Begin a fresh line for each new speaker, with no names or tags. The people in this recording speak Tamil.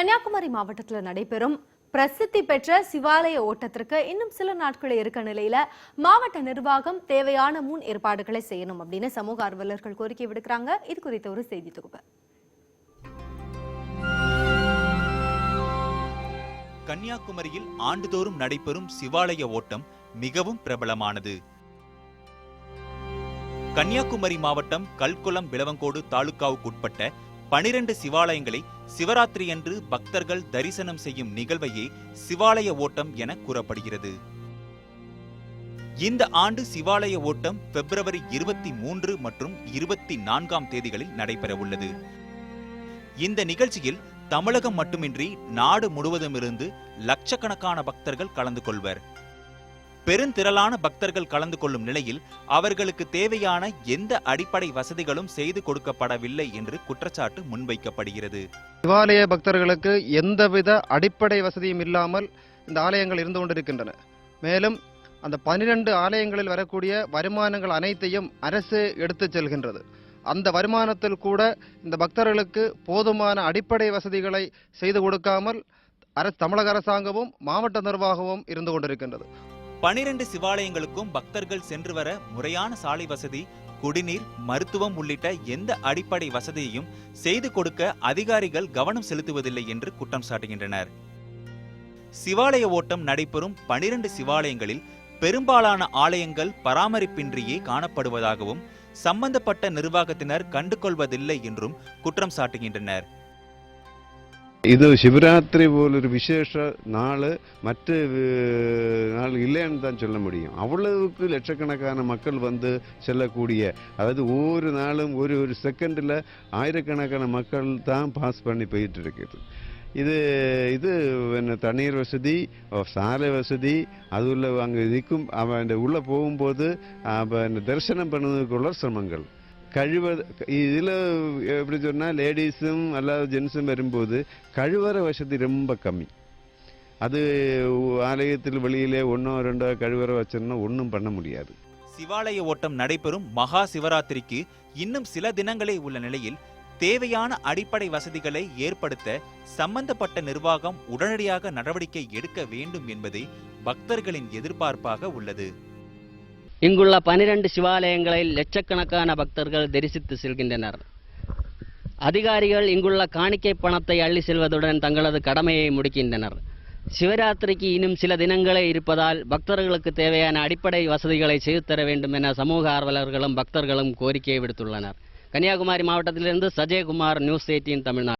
கன்னியாகுமரி மாவட்டத்தில் நடைபெறும் பிரசித்தி பெற்ற சிவாலய ஓட்டத்திற்கு இன்னும் சில நாட்களே இருக்க நிலையில மாவட்ட நிர்வாகம் தேவையான முன் ஏற்பாடுகளை செய்யணும் அப்படின்னு சமூக ஆர்வலர்கள் கோரிக்கை விடுக்கிறாங்க. இது குறித்த ஒரு செய்தி தொகுப்பு.
கன்னியாகுமரியில் ஆண்டுதோறும் நடைபெறும் சிவாலய ஓட்டம் மிகவும் பிரபலமானது. கன்னியாகுமரி மாவட்டம் கல்குளம் விளவங்கோடு தாலுகாவுக்குட்பட்ட 12 சிவாலயங்களை சிவராத்திரி அன்று பக்தர்கள் தரிசனம் செய்யும் நிகழ்வையே சிவாலய ஓட்டம் என கூறப்படுகிறது. இந்த ஆண்டு சிவாலய ஓட்டம் பிப்ரவரி 23 மற்றும் 24ஆம் தேதிகளில் நடைபெறவுள்ளது. இந்த நிகழ்ச்சியில் தமிழகம் மட்டுமின்றி நாடு முழுவதுமிருந்து லட்சக்கணக்கான பக்தர்கள் கலந்து கொள்வர். பெருந்திரளான பக்தர்கள் கலந்து கொள்ளும் நிலையில் அவர்களுக்கு தேவையான எந்த அடிப்படை வசதிகளும் செய்து கொடுக்கப்படவில்லை என்று குற்றச்சாட்டு முன்வைக்கப்படுகிறது.
சிவாலய பக்தர்களுக்கு எந்தவித அடிப்படை வசதியும் இல்லாமல் இந்த ஆலயங்கள் இருந்து கொண்டிருக்கின்றன. மேலும் அந்த 12 ஆலயங்களில் வரக்கூடிய வருமானங்கள் அனைத்தையும் அரசு எடுத்துச் செல்கின்றது. அந்த வருமானத்தில் கூட இந்த பக்தர்களுக்கு போதுமான அடிப்படை வசதிகளை செய்து கொடுக்காமல் தமிழக அரசாங்கமும் மாவட்ட நிர்வாகமும் இருந்து கொண்டிருக்கின்றது.
12 சிவாலயங்களுக்கும் பக்தர்கள் சென்று வர முறையான சாலை வசதி, குடிநீர், மருத்துவம் உள்ளிட்ட எந்த அடிப்படை வசதியையும் செய்து கொடுக்க அதிகாரிகள் கவனம் செலுத்துவதில்லை என்று குற்றம் சாட்டுகின்றனர். சிவாலய ஓட்டம் நடைபெறும் 12 சிவாலயங்களில் பெரும்பாலான ஆலயங்கள் பராமரிப்பின்றியே காணப்படுவதாகவும் சம்பந்தப்பட்ட நிர்வாகத்தினர் கண்டுகொள்வதில்லை என்றும் குற்றம் சாட்டுகின்றனர்.
ഇത് ശിവരാത്രി പോലൊരു വിശേഷ നാള് മറ്റ് நாள் இல்லைன்னு தான் சொல்ல முடியும். அவ்வளவுக்கு லட்சக்கணக்கான மக்கள் வந்து செல்லக்கூடிய, அதாவது ஒவ்வொரு நாளும் ஒரு செகண்டில் ஆயிரக்கணக்கான மக்கள் தான் பாஸ் பண்ணி போயிட்டு இருக்குது. இது தண்ணீர் வசதி, சாலை வசதி, அதுல அங்கே நிற்கும் அவன் உள்ளே போகும்போது தரிசனம் பண்ணுவதற்குள்ள சிரமங்கள், இதில் எப்படி சொன்னால் லேடிஸும் அல்லாத ஜென்ஸும் வரும்போது கழுவற வசதி ரொம்ப கம்மி. அது ஆலயத்தில் வெளியிலே 1-2 கழுவற வச்சோம்னா ஒன்றும் பண்ண முடியாது.
சிவாலய ஓட்டம் நடைபெறும் மகா சிவராத்திரிக்கு இன்னும் சில தினங்களே உள்ள நிலையில் தேவையான அடிப்படை வசதிகளை ஏற்படுத்த சம்பந்தப்பட்ட நிர்வாகம் உடனடியாக நடவடிக்கை எடுக்க வேண்டும் என்பதே பக்தர்களின் எதிர்பார்ப்பாக உள்ளது.
இங்குள்ள 12 சிவாலயங்களில் லட்சக்கணக்கான பக்தர்கள் தரிசித்து செல்கின்றனர். அதிகாரிகள் இங்குள்ள காணிக்கை பணத்தை அள்ளி செல்வதுடன் தங்களது கடமையை முடிக்கின்றனர். சிவராத்திரிக்கு இன்னும் சில தினங்களே இருப்பதால் பக்தர்களுக்கு தேவையான அடிப்படை வசதிகளை செய்து தர வேண்டும் என சமூக ஆர்வலர்களும் பக்தர்களும் கோரிக்கை விடுத்துள்ளனர். கன்னியாகுமரி மாவட்டத்திலிருந்து சஜயகுமார், நியூஸ் 18 தமிழ்நாடு.